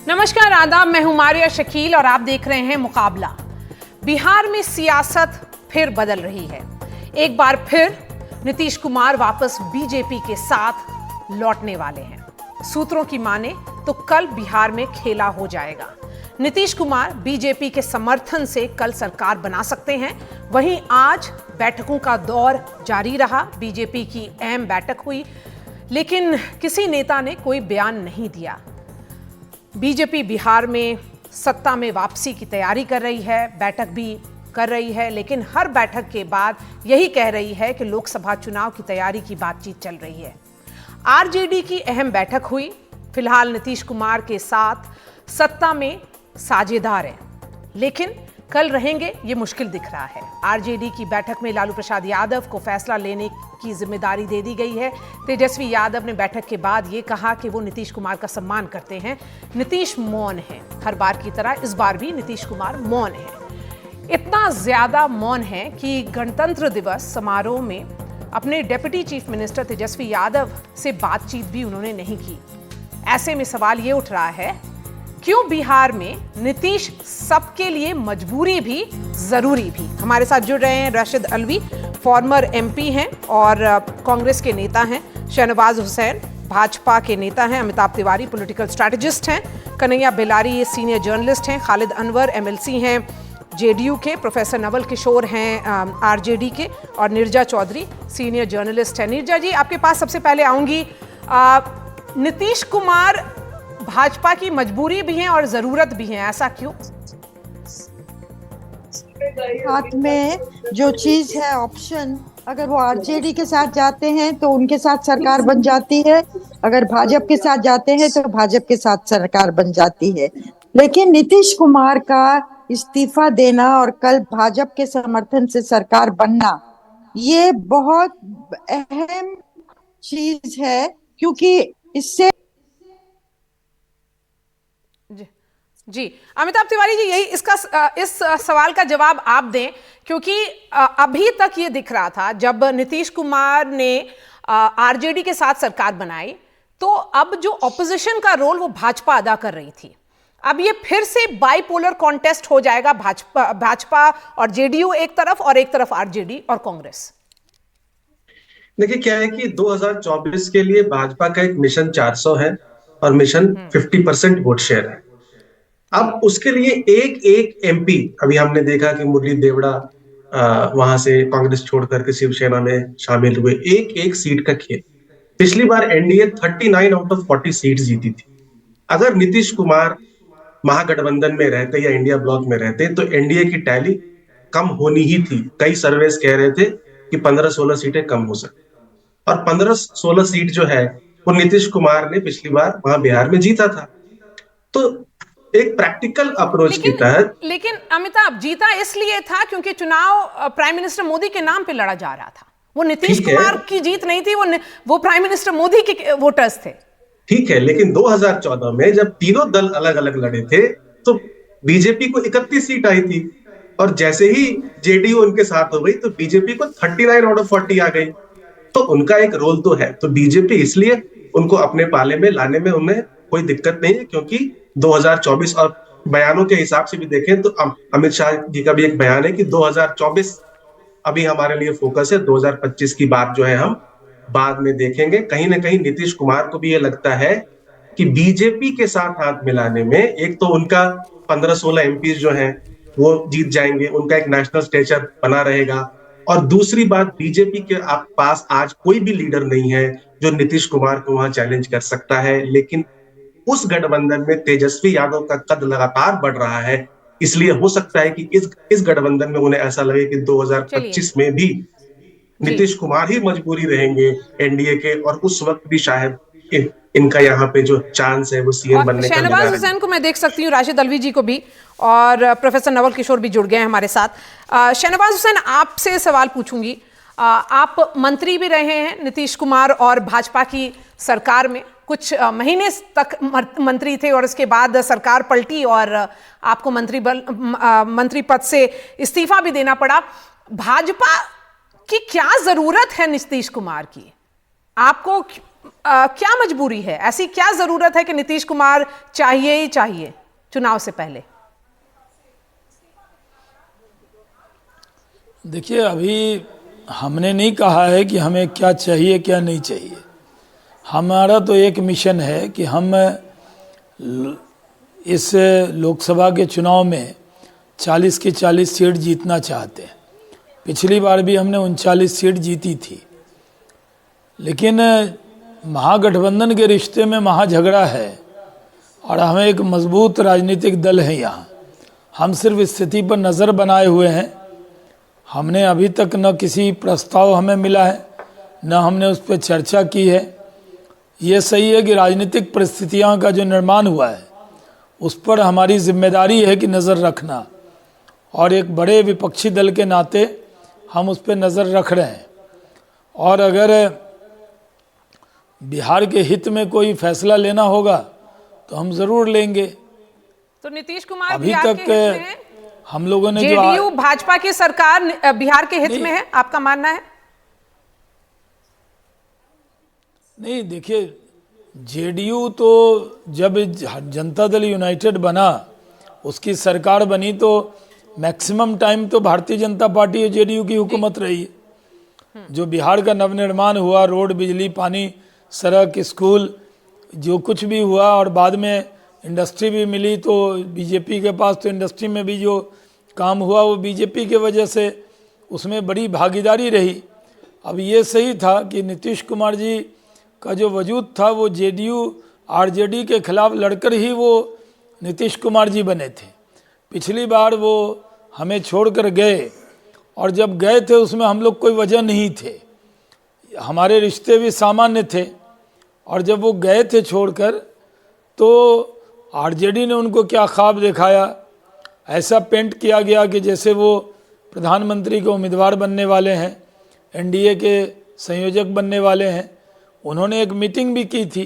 नमस्कार, आदाब। मैं हूं मारिया शकील और आप देख रहे हैं मुकाबला। बिहार में सियासत फिर बदल रही है। एक बार फिर नीतीश कुमार वापस बीजेपी के साथ लौटने वाले हैं। सूत्रों की माने तो कल बिहार में खेला हो जाएगा। नीतीश कुमार बीजेपी के समर्थन से कल सरकार बना सकते हैं। वहीं आज बैठकों का दौर जारी रहा। बीजेपी की अहम बैठक हुई, लेकिन किसी नेता ने कोई बयान नहीं दिया। बीजेपी बिहार में सत्ता में वापसी की तैयारी कर रही है, बैठक भी कर रही है, लेकिन हर बैठक के बाद यही कह रही है कि लोकसभा चुनाव की तैयारी की बातचीत चल रही है। आरजेडी की अहम बैठक हुई। फिलहाल नीतीश कुमार के साथ सत्ता में साझेदार हैं, लेकिन कल रहेंगे ये मुश्किल दिख रहा है। आरजेडी की बैठक में लालू प्रसाद यादव को फैसला लेने की जिम्मेदारी दे दी गई है। तेजस्वी यादव ने बैठक के बाद ये कहा कि वो नीतीश कुमार का सम्मान करते हैं। नीतीश मौन है, हर बार की तरह इस बार भी नीतीश कुमार मौन है। इतना ज्यादा मौन है कि गणतंत्र दिवस समारोह में अपने deputy chief minister Tejashwi Yadav से बातचीत भी उन्होंने नहीं की। ऐसे में सवाल ये उठ रहा है, क्यों बिहार में नीतीश सबके लिए मजबूरी भी जरूरी भी। हमारे साथ जुड़ रहे हैं राशिद अल्वी, फॉर्मर एमपी हैं और कांग्रेस के नेता हैं। शहनवाज हुसैन भाजपा के नेता हैं। अमिताभ तिवारी पॉलिटिकल स्ट्रैटेजिस्ट हैं। कन्हैया बेलारी सीनियर जर्नलिस्ट हैं। खालिद अनवर एमएलसी हैं जेडीयू के। प्रोफेसर नवल किशोर हैं आरजेडी के। और नीरजा चौधरी सीनियर जर्नलिस्ट हैं। नीरजा जी, आपके पास सबसे पहले आऊंगी। नीतीश कुमार भाजपा की मजबूरी भी है और जरूरत भी है, ऐसा क्यों? हाथ में जो चीज है ऑप्शन, अगर वो आरजेडी के साथ जाते हैं तो उनके साथ सरकार बन जाती है, अगर भाजपा के साथ जाते हैं तो भाजपा के साथ सरकार बन जाती है। लेकिन नीतीश कुमार का इस्तीफा देना और कल भाजपा के समर्थन से सरकार बनना, ये बहुत अहम चीज है, क्योंकि इससे जी अमिताभ तिवारी जी, यही इस सवाल का जवाब आप दें, क्योंकि अभी तक ये दिख रहा था जब नीतीश कुमार ने आरजेडी के साथ सरकार बनाई तो अब जो ऑपोजिशन का रोल वो भाजपा अदा कर रही थी। अब ये फिर से बाइपोलर कॉन्टेस्ट हो जाएगा, भाजपा और जेडीयू एक तरफ और एक तरफ आरजेडी और कांग्रेस। देखिए क्या है कि 2024 के लिए भाजपा का एक मिशन 400 है और मिशन 50% वोट शेयर है। अब उसके लिए एक एक एमपी, अभी हमने देखा कि मुरली देवड़ा वहां से कांग्रेस छोड़ करके शिवसेना में शामिल हुए। एक एक सीट का खेल। पिछली बार एनडीए 39 आउट ऑफ 40 सीट जीती थी। अगर नीतीश कुमार महागठबंधन में रहते या इंडिया ब्लॉक में रहते तो एनडीए की टैली कम होनी ही थी। कई सर्वेस कह रहे थे कि 15-16 सीटें कम हो सकती, और 15-16 सीट जो है वो नीतीश कुमार ने पिछली बार वहां बिहार में जीता था। तो एक प्रैक्टिकल अप्रोच के तहत। लेकिन अमिताभ, जीता इसलिए था क्योंकि चुनाव प्राइम मिनिस्टर मोदी के नाम पे लड़ा जा रहा था। वो नीतीश कुमार की जीत नहीं थी, वो प्राइम मिनिस्टर मोदी के वोटर्स थे। ठीक है, लेकिन 2014 में जब तीनों दल अलग अलग लड़े थे तो बीजेपी को 31 सीट आई थी, और जैसे ही जेडीयू उनके साथ हो गई तो बीजेपी को 39 आउट ऑफ 40 आ गई। तो उनका एक रोल तो है। तो बीजेपी इसलिए उनको अपने पाले में लाने में उन्हें कोई दिक्कत नहीं है, क्योंकि 2024 और बयानों के हिसाब से भी देखें तो अमित शाह जी का भी एक बयान है कि 2024 अभी हमारे लिए फोकस है, 2025 की बात जो है हम बाद में देखेंगे। कहीं ना कहीं नीतीश कुमार को भी ये लगता है कि बीजेपी के साथ हाथ मिलाने में एक तो उनका 15-16 एमपी जो हैं वो जीत जाएंगे, उनका एक नेशनल स्टेचर बना रहेगा, और दूसरी बात बीजेपी के पास आज कोई भी लीडर नहीं है जो नीतीश कुमार को वहां चैलेंज कर सकता है। लेकिन उस गठबंधन में तेजस्वी यादव का कद लगातार बढ़ रहा है, इसलिए हो सकता है कि इस गठबंधन में उन्हें ऐसा लगे कि 2025 में भी नीतीश कुमार ही मजबूरी रहेंगे एनडीए के, और उस वक्त भी शायद इनका यहाँ पे जो चांस है वो सीएम बनने का। शहनवाज हुसैन को मैं देख सकती हूँ, राशिद अल्वी जी को भी, और प्रोफेसर नवल किशोर भी जुड़ गए हैं हमारे साथ। शहनवाज हुसैन, आपसे सवाल पूछूंगी। आप मंत्री भी रहे हैं नीतीश कुमार और भाजपा की सरकार में, कुछ महीने तक मंत्री थे और इसके बाद सरकार पलटी और आपको मंत्री पद से इस्तीफा भी देना पड़ा। भाजपा की क्या जरूरत है नीतीश कुमार की? आपको क्या मजबूरी है, ऐसी क्या जरूरत है कि नीतीश कुमार चाहिए ही चाहिए चुनाव से पहले? देखिए, अभी हमने नहीं कहा है कि हमें क्या चाहिए क्या नहीं चाहिए। हमारा तो एक मिशन है कि हम इस लोकसभा के चुनाव में 40 की 40 सीट जीतना चाहते हैं। पिछली बार भी हमने 39 सीट जीती थी, लेकिन महागठबंधन के रिश्ते में महाझगड़ा है और हमें एक मजबूत राजनीतिक दल है यहाँ। हम सिर्फ स्थिति पर नज़र बनाए हुए हैं। हमने अभी तक न किसी प्रस्ताव हमें मिला है, न हमने उस पर चर्चा की है। ये सही है कि राजनीतिक परिस्थितियों का जो निर्माण हुआ है उस पर हमारी जिम्मेदारी है कि नज़र रखना, और एक बड़े विपक्षी दल के नाते हम उस पर नज़र रख रहे हैं। और अगर बिहार के हित में कोई फैसला लेना होगा तो हम ज़रूर लेंगे। तो नीतीश कुमार अभी बिहार के तक हित में है? हम लोगों ने जेडीयू भाजपा की सरकार बिहार के हित में है, आपका मानना है? नहीं, देखिए, जेडीयू तो जब जनता दल यूनाइटेड बना, उसकी सरकार बनी, तो मैक्सिमम टाइम तो भारतीय जनता पार्टी और जेडीयू की हुकूमत रही है। जो बिहार का नवनिर्माण हुआ, रोड, बिजली, पानी, सड़क, स्कूल, जो कुछ भी हुआ, और बाद में इंडस्ट्री भी मिली, तो बीजेपी के पास तो इंडस्ट्री में भी जो काम हुआ वो बीजेपी के वजह से उसमें बड़ी भागीदारी रही। अब ये सही था कि नीतीश कुमार जी का जो वजूद था वो जेडीयू आरजेडी के खिलाफ लड़कर ही वो नीतीश कुमार जी बने थे। पिछली बार वो हमें छोड़कर गए, और जब गए थे उसमें हम लोग कोई वजह नहीं थे, हमारे रिश्ते भी सामान्य थे। और जब वो गए थे छोड़कर, तो आरजेडी ने उनको क्या ख्वाब दिखाया, ऐसा पेंट किया गया कि जैसे वो प्रधानमंत्री के उम्मीदवार बनने वाले हैं, एनडीए के संयोजक बनने वाले हैं। उन्होंने एक मीटिंग भी की थी,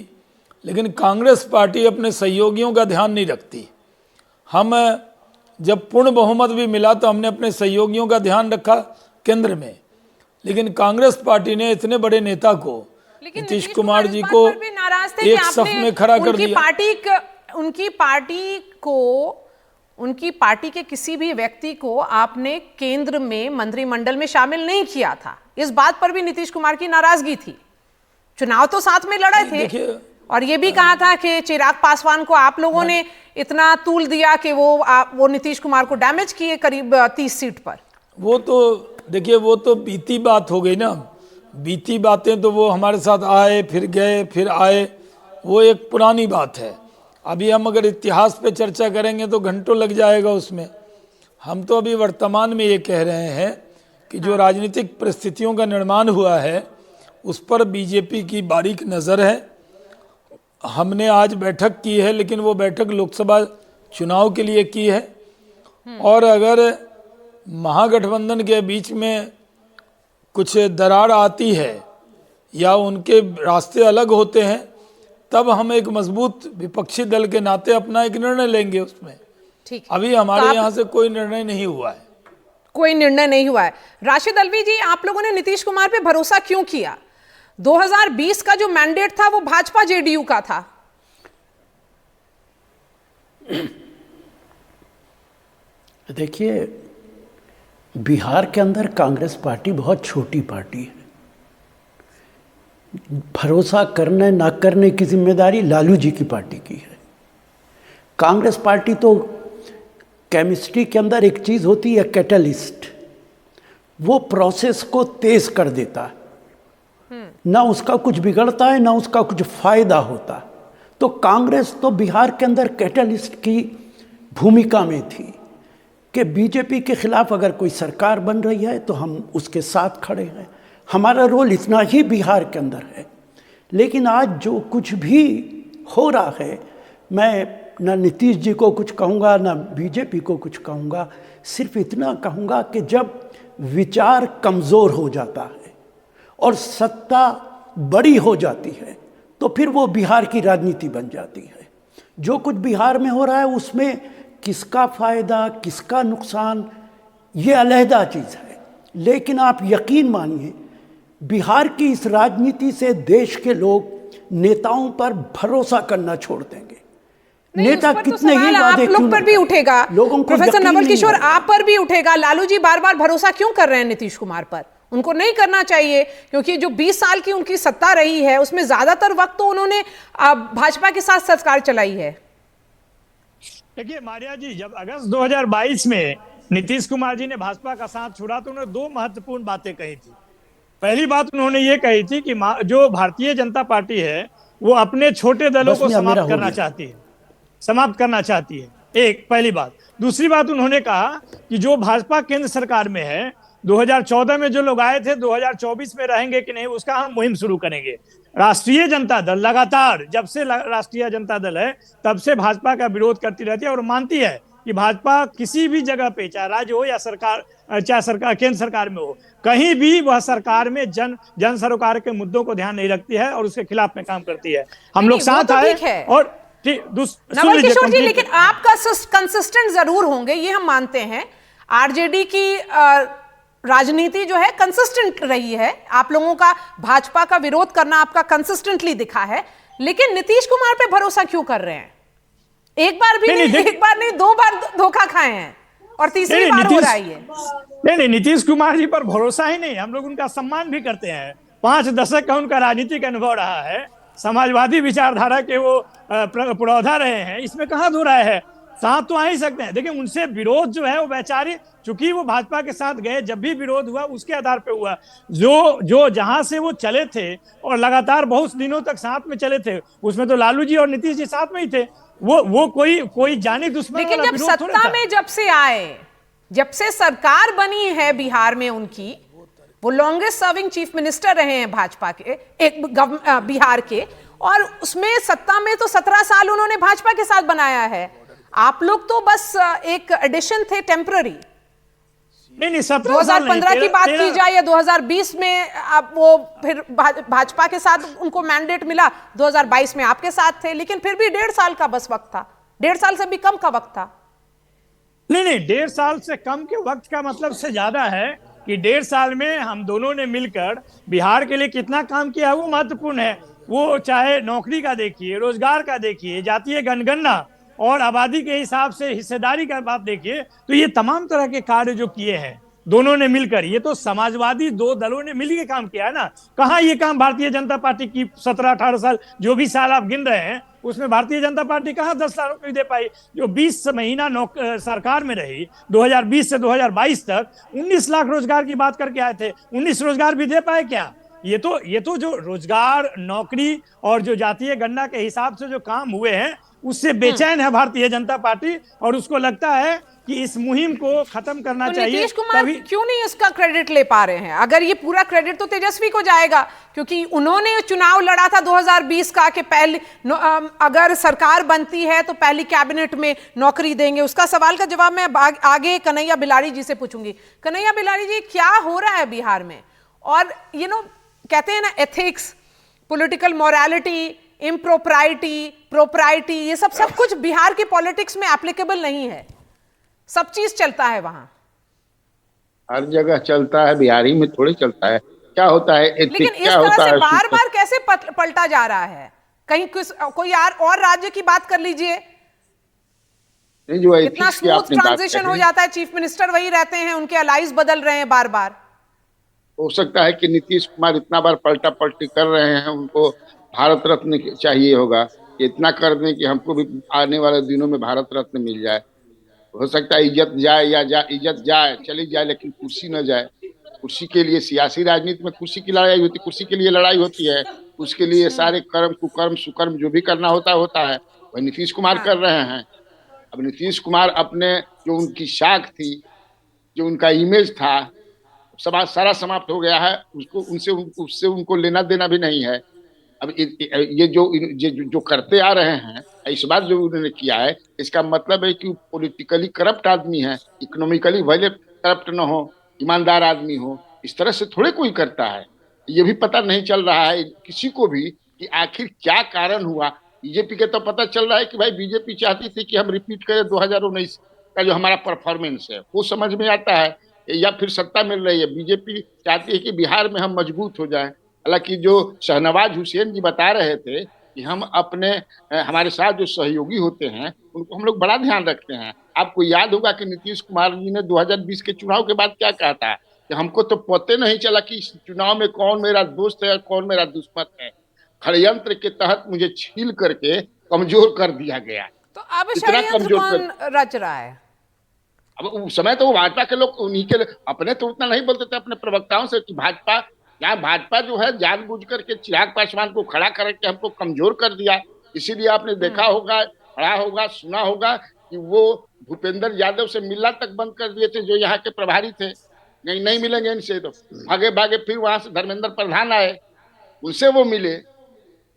लेकिन कांग्रेस पार्टी अपने सहयोगियों का ध्यान नहीं रखती। हम जब पूर्ण बहुमत भी मिला तो हमने अपने सहयोगियों का ध्यान रखा केंद्र में, लेकिन कांग्रेस पार्टी ने इतने बड़े नेता को, नीतीश कुमार जी को, एक सफ में खड़ा कर दिया। उनकी पार्टी के किसी भी व्यक्ति को आपने केंद्र में मंत्रिमंडल में शामिल नहीं किया था। इस बात पर भी नीतीश कुमार की नाराजगी थी। चुनाव तो साथ में लड़े थे, और ये भी कहा था कि चिराग पासवान को आप लोगों ने इतना तूल दिया कि वो नीतीश कुमार को डैमेज किए करीब 30 सीट पर। वो तो देखिए, वो तो बीती बात हो गई ना। बीती बातें तो वो हमारे साथ आए, फिर गए, फिर आए, वो एक पुरानी बात है। अभी हम अगर इतिहास पे चर्चा करेंगे तो घंटों लग जाएगा उसमें। हम तो अभी वर्तमान में ये कह रहे हैं कि जो राजनीतिक परिस्थितियों का निर्माण हुआ है उस पर बीजेपी की बारीक नज़र है। हमने आज बैठक की है, लेकिन वो बैठक लोकसभा चुनाव के लिए की है, और अगर महागठबंधन के बीच में कुछ दरार आती है या उनके रास्ते अलग होते हैं, तब हम एक मजबूत विपक्षी दल के नाते अपना एक निर्णय लेंगे उसमें। ठीक, अभी हमारे यहाँ से कोई निर्णय नहीं हुआ है। कोई निर्णय नहीं हुआ है। राशिद अल्वी जी, आप लोगों ने नीतीश कुमार पे भरोसा क्यों किया? 2020 का जो मैंडेट था वो भाजपा जेडीयू का था। देखिए, बिहार के अंदर कांग्रेस पार्टी बहुत छोटी पार्टी है। भरोसा करने ना करने की जिम्मेदारी लालू जी की पार्टी की है। कांग्रेस पार्टी तो केमिस्ट्री के अंदर एक चीज़ होती है कैटलिस्ट, वो प्रोसेस को तेज कर देता है। ना उसका कुछ बिगड़ता है, ना उसका कुछ फायदा होता। तो कांग्रेस तो बिहार के अंदर कैटलिस्ट की भूमिका में थी कि बीजेपी के खिलाफ अगर कोई सरकार बन रही है तो हम उसके साथ खड़े हैं। हमारा रोल इतना ही बिहार के अंदर है। लेकिन आज जो कुछ भी हो रहा है, मैं ना नीतीश जी को कुछ कहूँगा ना बीजेपी को कुछ कहूँगा, सिर्फ इतना कहूँगा कि जब विचार कमज़ोर हो जाता है और सत्ता बड़ी हो जाती है तो फिर वो बिहार की राजनीति बन जाती है। जो कुछ बिहार में हो रहा है उसमें किसका फ़ायदा किसका नुकसान ये अलहदा चीज़ है। लेकिन आप यकीन मानिए, बिहार की इस राजनीति से देश के लोग नेताओं पर भरोसा करना छोड़ देंगे। नहीं, नेता उस पर तो कितने ही सवाल आप वादे लोग क्यों पर ना भी करें, उठेगा, लोगों को प्रोफेसर यकीन नवल नहीं किशोर होता। आप पर भी उठेगा। लालू जी बार बार भरोसा क्यों कर रहे हैं नीतीश कुमार पर? उनको नहीं करना चाहिए, क्योंकि जो 20 साल की उनकी सत्ता रही है उसमें ज्यादातर वक्त तो उन्होंने भाजपा के साथ सरकार चलाई है। देखिए मारिया जी, जब अगस्त 2022 में नीतीश कुमार जी ने भाजपा का साथ छोड़ा तो उन्होंने दो महत्वपूर्ण बातें कही थी। पहली बात उन्होंने ये कही थी कि जो भारतीय जनता पार्टी है वो अपने छोटे दलों बस को मियां, मेरा समाप्त हो करना गया। चाहती है, समाप्त करना चाहती है। एक पहली बात। दूसरी बात उन्होंने कहा कि जो भाजपा केंद्र सरकार में है, 2014 में जो लोग आए थे 2024 में रहेंगे कि नहीं उसका हम मुहिम शुरू करेंगे। राष्ट्रीय जनता दल लगातार जब से राष्ट्रीय जनता दल है तब से भाजपा का विरोध करती रहती है और मानती है कि भाजपा किसी भी जगह पे, चाहे राज्य हो या सरकार, चाहे सरकार केंद्र सरकार में हो, कहीं भी वह सरकार में जन सरोकार के मुद्दों को ध्यान नहीं रखती है और उसके खिलाफ में काम करती है। हम लोग नहीं, वो साथ तो आए ठीक है। और नवल किशोर जी, लेकिन आप कंसिस्टेंट जरूर होंगे, ये हम मानते हैं। आरजेडी की राजनीति जो है कंसिस्टेंट रही है, आप लोगों का भाजपा का विरोध करना आपका कंसिस्टेंटली दिखा है, लेकिन नीतीश कुमार पे भरोसा क्यों कर रहे हैं? एक बार भी नहीं, एक बार नहीं, 2 बार धोखा खाए हैं और तीसरी बार हो रहा है ये। नहीं, नीतीश कुमार जी पर भरोसा ही नहीं, हम लोग उनका सम्मान भी करते हैं। 5 दशक का उनका राजनीतिक अनुभव रहा है, समाजवादी विचारधारा के वो पुरोधा रहे हैं, इसमें कहां दो राय है। साथ तो आ ही सकते हैं। देखिए उनसे विरोध जो है वो वैचारिक, चूंकि वो भाजपा के साथ गए, जब भी विरोध हुआ उसके आधार पे हुआ। जो जहां से वो चले थे और लगातार बहुत दिनों तक साथ में चले थे, उसमें तो लालू जी और नीतीश जी साथ में ही थे। वो कोई जानी दुश्मन लेकिन वाला जब विरोध थोड़ी सत्ता था। में जब से आए, जब से सरकार बनी है बिहार में उनकी, वो लॉन्गेस्ट सर्विंग चीफ मिनिस्टर रहे हैं भाजपा के, बिहार के, और उसमें सत्ता में तो 17 साल उन्होंने भाजपा के साथ बनाया है। आप लोग तो बस एक एडिशन थे, टेम्पररी। नहीं 2015 की बात की जाए या 2020 में आप वो फिर भाजपा के साथ उनको मैंडेट मिला, 2022 में आपके साथ थे, लेकिन फिर भी 1.5 साल का बस वक्त था, 1.5 साल से भी कम का वक्त था। नहीं 1.5 साल से कम के वक्त का मतलब से ज्यादा है कि 1.5 साल में हम दोनों ने मिलकर बिहार के लिए कितना काम किया वो महत्वपूर्ण है। वो चाहे नौकरी का देखिए, रोजगार का देखिए, जातीय जनगणना और आबादी के हिसाब से हिस्सेदारी का बात देखिए, तो ये तमाम तरह के कार्य जो किए हैं दोनों ने मिलकर, ये तो समाजवादी 2 दलों ने मिलकर काम किया है ना। कहाँ ये काम भारतीय जनता पार्टी की 17-18 साल जो भी साल आप गिन रहे हैं उसमें भारतीय जनता पार्टी कहाँ 10 साल नौकरी दे पाई? जो 20 महीना सरकार में रही 2020 से 2022 तक 19 लाख रोजगार की बात करके आए थे, 19 रोजगार भी दे पाए क्या? ये तो जो रोजगार, नौकरी और जो जातीय गणना के हिसाब से जो काम हुए हैं उससे बेचैन है भारतीय जनता पार्टी और उसको लगता है कि इस मुहिम को खत्म करना चाहिए। नीतीश कुमार क्यों नहीं इसका क्रेडिट ले पा रहे हैं? अगर ये पूरा क्रेडिट तो तेजस्वी को जाएगा, क्योंकि उन्होंने चुनाव लड़ा था 2020 का कि पहले अगर सरकार बनती है तो पहली कैबिनेट में नौकरी देंगे। उसका सवाल का जवाब मैं आगे कन्हैया बिलारी जी से पूछूंगी। कन्हैया बिलारी जी, क्या हो रहा है बिहार में? और कहते हैं ना, एथिक्स, पॉलिटिकल मोरालिटी, इम्प्रोप्राइटी, प्रोप्राइटी, ये सब कुछ बिहार के पॉलिटिक्स में एप्लीकेबल नहीं है। सब चीज चलता है वहां, हर जगह चलता है, बिहारी में थोड़ी चलता है। क्या होता है एथिक्स, लेकिन इस क्या तरह होता से है बार बार कैसे पलटा जा रहा है? कहीं कोई और राज्य की बात कर लीजिए, नहीं, जो इतना एथिक्स की स्मूथ आपने बात ट्रांजिशन हो कही, जाता है, चीफ मिनिस्टर वही रहते हैं, उनके अलाइज बदल रहे हैं बार बार। हो सकता है कि नीतीश कुमार इतना बार पलटा पलटी कर रहे हैं, उनको भारत रत्न चाहिए होगा, इतना कर दें कि हमको भी आने वाले दिनों में भारत रत्न मिल जाए। हो सकता है इज्जत जाए इज्जत जाए, चली जाए, लेकिन कुर्सी न जाए। कुर्सी के लिए, सियासी राजनीति में कुर्सी की लड़ाई होती है, कुर्सी के लिए लड़ाई होती है, उसके लिए सारे कर्म कुकर्म सुकर्म जो भी करना होता है वही नीतीश कुमार कर रहे हैं। अब नीतीश कुमार अपने जो उनकी शाख थी, जो उनका इमेज था, सारा समाप्त हो गया है। उससे उनको लेना देना भी नहीं है। अब ये जो करते आ रहे हैं, इस बार जो उन्होंने किया है, इसका मतलब है कि पॉलिटिकली करप्ट आदमी है, इकोनॉमिकली भले करप्ट न हो, ईमानदार आदमी हो। इस तरह से थोड़े कोई करता है। ये भी पता नहीं चल रहा है किसी को भी कि आखिर क्या कारण हुआ। बीजेपी के तो पता चल रहा है कि भाई बीजेपी चाहती थी कि हम रिपीट करें 2019 का जो हमारा परफॉर्मेंस है, वो समझ में आता है। या फिर सत्ता मिल रही है, बीजेपी चाहती है कि बिहार में हम मजबूत हो जाएं, हालांकि जो शहनवाज हुसैन जी बता रहे थे कि हम अपने हमारे साथ जो सहयोगी होते हैं उनको हम लोग बड़ा ध्यान रखते हैं। आपको याद होगा कि नीतीश कुमार जी ने 2020 के चुनाव के बाद क्या कहा था कि हमको तो पता नहीं चला कि इस चुनाव में कौन मेरा दोस्त है और कौन मेरा दुश्मन है। षड्यंत्र के तहत मुझे छील करके कमजोर कर दिया गया। तो अब इतना षड्यंत्र कमजोर कौन कर, रच रहा है? अब उस समय तो वो भाजपा के लोग उन्हीं के अपने तो उतना नहीं बोलते थे अपने प्रवक्ताओं से कि भाजपा, यहाँ भाजपा जो है जानबूझ करके चिराग पासवान को खड़ा करके हमको कमजोर कर दिया। इसीलिए आपने देखा होगा, पढ़ा होगा, सुना होगा कि वो भूपेंद्र यादव से मिलना तक बंद कर दिए थे जो यहाँ के प्रभारी थे। नहीं नहीं मिलेंगे इनसे, तो भागे भागे फिर वहां से धर्मेंद्र प्रधान आए, उनसे वो मिले।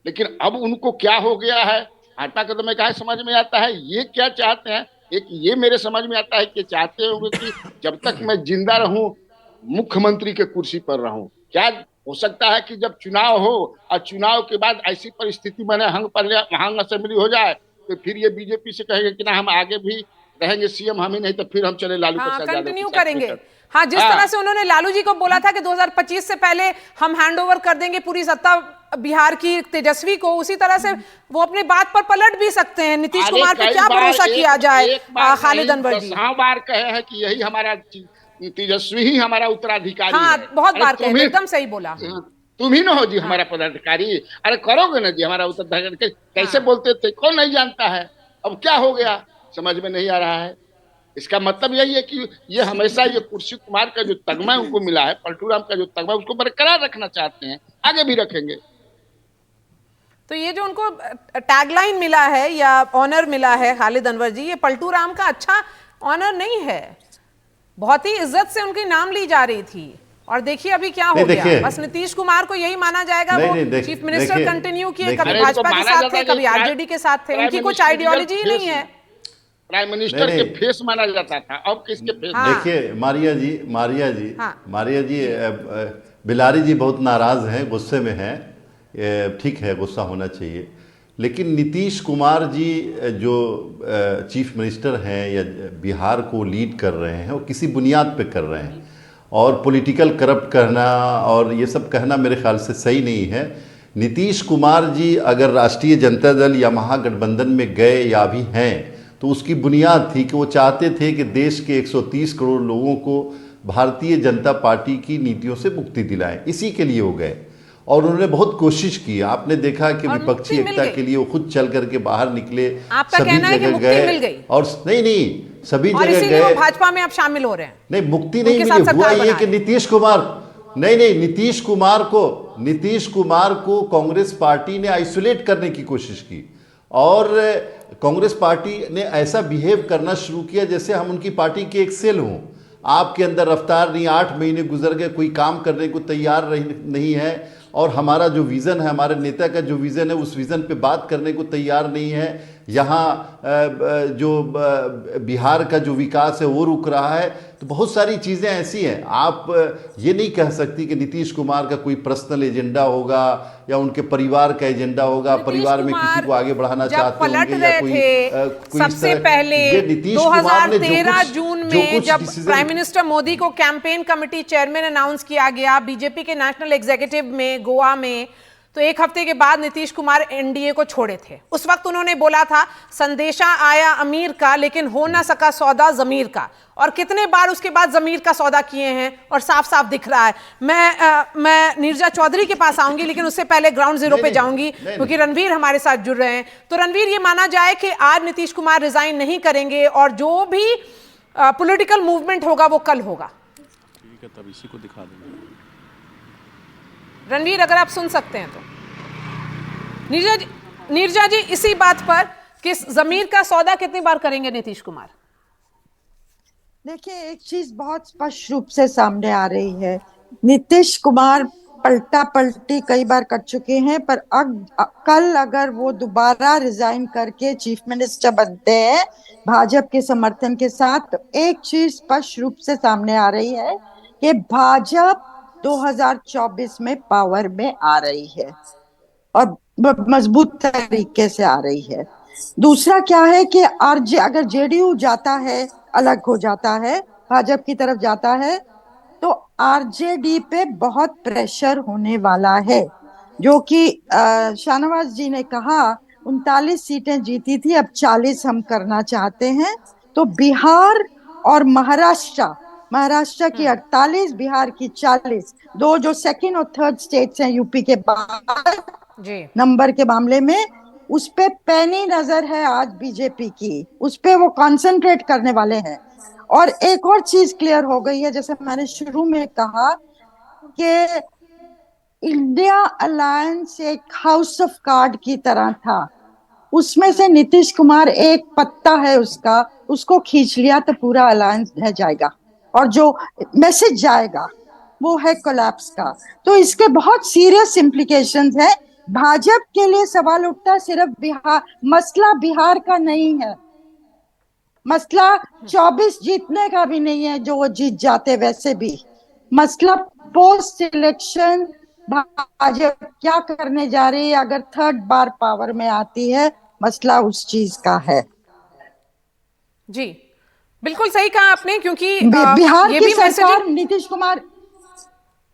लेकिन अब उनको क्या हो गया है भाजपा का तो मैं कहा समझ में आता है ये क्या चाहते हैं। एक ये मेरे समझ में आता है कि चाहते होंगे कि जब तक मैं जिंदा रहूं मुख्यमंत्री के कुर्सी पर रहूं। क्या हो सकता है कि जब चुनाव हो और चुनाव के बाद ऐसी परिस्थिति बने हंग असेंबली हो जाए तो फिर ये बीजेपी से कहेंगे कि ना हम आगे भी रहेंगे सीएम हम ही, नहीं तो फिर हम चले लालू हाँ, प्रसाद यादव कंटिन्यू के साथ करेंगे। लेकर। हाँ, जिस हाँ। तरह से उन्होंने लालू जी को बोला था कि 2025 से पहले हम हैंडओवर कर देंगे पूरी सत्ता बिहार की तेजस्वी को, उसी तरह से वो अपने बात पर पलट भी सकते हैं। नीतीश अरे कुमार पे कई क्या बार भरोसा किया जाए? एक बार खालिद नहीं, अनवर जी 10 बार कहे हैं कि यही हमारा तेजस्वी ही हमारा उत्तराधिकारी हाँ, है। बहुत अरे बार कहे, तुम्ही- एकदम सही बोला। तुम ही ना हो जी हमारा पदाधिकारी। अरे करोगे ना जी हमारा उत्तराधिकारी, कैसे बोलते थे कौन नहीं जानता है। अब क्या हो गया समझ में नहीं आ रहा है। इसका मतलब यही है कि ये हमेशा ये कुर्सी कुमार का जो तगमा उनको मिला है, पलटू राम का जो तगमा उसको बरकरार रखना चाहते हैं, आगे भी रखेंगे। तो ये जो उनको टैगलाइन मिला है या ऑनर मिला है खालिद अनवर जी, ये पलटू राम का अच्छा ऑनर नहीं है। बहुत ही इज्जत से उनकी नाम ली जा रही थी और देखिए अभी क्या हो गया। बस नीतीश कुमार को यही माना जाएगा, वो चीफ मिनिस्टर कंटिन्यू किए, कभी अरे भाजपा इनको के माना साथ जाता थे, है कभी कि आरजेडी के साथ थे। उनकी कुछ आइडियोलॉजी ही नहीं है। प्राइम मिनिस्टर के फेस माना जाता था, अब किसके फेस? हाँ। देखिए हाँ। मारिया जी बिलारी जी बहुत नाराज हैं, गुस्से में हैं। ठीक है, गुस्सा होना चाहिए, लेकिन नीतीश कुमार जी जो चीफ मिनिस्टर हैं या बिहार को लीड कर रहे हैं वो किसी बुनियाद पे कर रहे हैं, और पॉलिटिकल करप्ट कहना और ये सब कहना मेरे ख्याल से सही नहीं है। नीतीश कुमार जी अगर राष्ट्रीय जनता दल या महागठबंधन में गए या अभी हैं तो उसकी बुनियाद थी कि वो चाहते थे कि देश के 130 करोड़ लोगों को भारतीय जनता पार्टी की नीतियों से मुक्ति दिलाएं, इसी के लिए वो गए और उन्होंने बहुत कोशिश की। आपने देखा कि विपक्षी एकता के लिए वो खुद चल करके बाहर निकले, सभी जगह गए और नहीं सभी जगह गए। भाजपा में अब शामिल हो रहे हैं। नहीं, मुक्ति नहीं मिली। हुआ ये कि नीतीश कुमार को कांग्रेस पार्टी ने आइसोलेट करने की कोशिश की और कांग्रेस पार्टी ने ऐसा बिहेव करना शुरू किया जैसे हम उनकी पार्टी के एक सेल हों। आपके अंदर रफ्तार नहीं, 8 महीने गुजर गए, कोई काम करने को तैयार नहीं है, और हमारा जो विज़न है, हमारे नेता का जो विज़न है, उस विज़न पे बात करने को तैयार नहीं है। यहाँ जो बिहार का जो विकास है वो रुक रहा है। तो बहुत सारी चीज़ें ऐसी हैं। आप ये नहीं कह सकती कि नीतीश कुमार का कोई पर्सनल एजेंडा होगा या उनके परिवार का एजेंडा होगा, परिवार में किसी को आगे बढ़ाना चाहते होंगे या कोई सबसे पहले 2013 जून में जब प्राइम मिनिस्टर मोदी को कैंपेन कमेटी चेयरमैन अनाउंस किया गया बीजेपी के नेशनल एग्जीक्यूटिव में गोवा में, तो एक हफ्ते के बाद नीतीश कुमार एनडीए को छोड़े थे। उस वक्त उन्होंने बोला था संदेशा आया अमीर का लेकिन हो ना सका सौदा जमीर का, और कितने बार उसके बाद जमीर का सौदा किए हैं और साफ साफ दिख रहा है। मैं नीरजा चौधरी के पास आऊंगी, लेकिन उससे पहले ग्राउंड जीरो पे जाऊंगी क्योंकि रणवीर हमारे साथ जुड़ रहे हैं। तो रणवीर, ये माना जाए कि आज नीतीश कुमार रिजाइन नहीं करेंगे और जो भी पॉलिटिकल मूवमेंट होगा वो कल होगा। ठीक है, तब इसी को दिखा देंगे। रणवीर, अगर आप सुन सकते हैं तो। नीरजा जी इसी बात पर कि जमीर का सौदा कितनी बार करेंगे नीतीश कुमार? देखिए, एक चीज बहुत स्पष्ट रूप से सामने आ रही है। नीतीश कुमार पलटा पलटी कई बार कर चुके हैं, पर कल अगर वो दोबारा रिजाइन करके चीफ मिनिस्टर बनते हैं भाजपा के समर्थन के साथ, तो एक चीज स्पष्ट रूप से सामने आ रही है कि भाजपा 2024 में पावर में आ रही है और मजबूत तरीके से आ रही है। दूसरा क्या है कि अगर जेडीयू जाता है, अलग हो जाता है, भाजपा की तरफ जाता है, तो आरजेडी पे बहुत प्रेशर होने वाला है, जो कि शाहनवाज जी ने कहा 39 सीटें जीती थी, अब 40 हम करना चाहते हैं। तो बिहार और महाराष्ट्र की 48, बिहार की 40, दो जो सेकंड और थर्ड स्टेट्स हैं यूपी के बाद जी नंबर के मामले में, उस पे पैनी नजर है आज बीजेपी की, उस पे वो कंसंट्रेट करने वाले हैं। और एक और चीज क्लियर हो गई है, जैसे मैंने शुरू में कहा कि इंडिया अलायंस एक हाउस ऑफ कार्ड की तरह था, उसमें से नीतीश कुमार एक पत्ता है उसका, उसको खींच लिया तो पूरा अलायंस ढह जाएगा, और जो मैसेज जाएगा वो है कोलैप्स का। तो इसके बहुत सीरियस इम्प्लीकेशंस है। भाजपा के लिए सवाल उठता सिर्फ बिहार, मसला बिहार का नहीं है, मसला 24 जीतने का भी नहीं है, जो वो जीत जाते वैसे भी। मसला पोस्ट इलेक्शन भाजपा क्या करने जा रही है अगर थर्ड बार पावर में आती है, मसला उस चीज का है। जी बिल्कुल सही कहा आपने, क्योंकि बिहार ये की भी सरकार मैसेजिंग नीतीश कुमार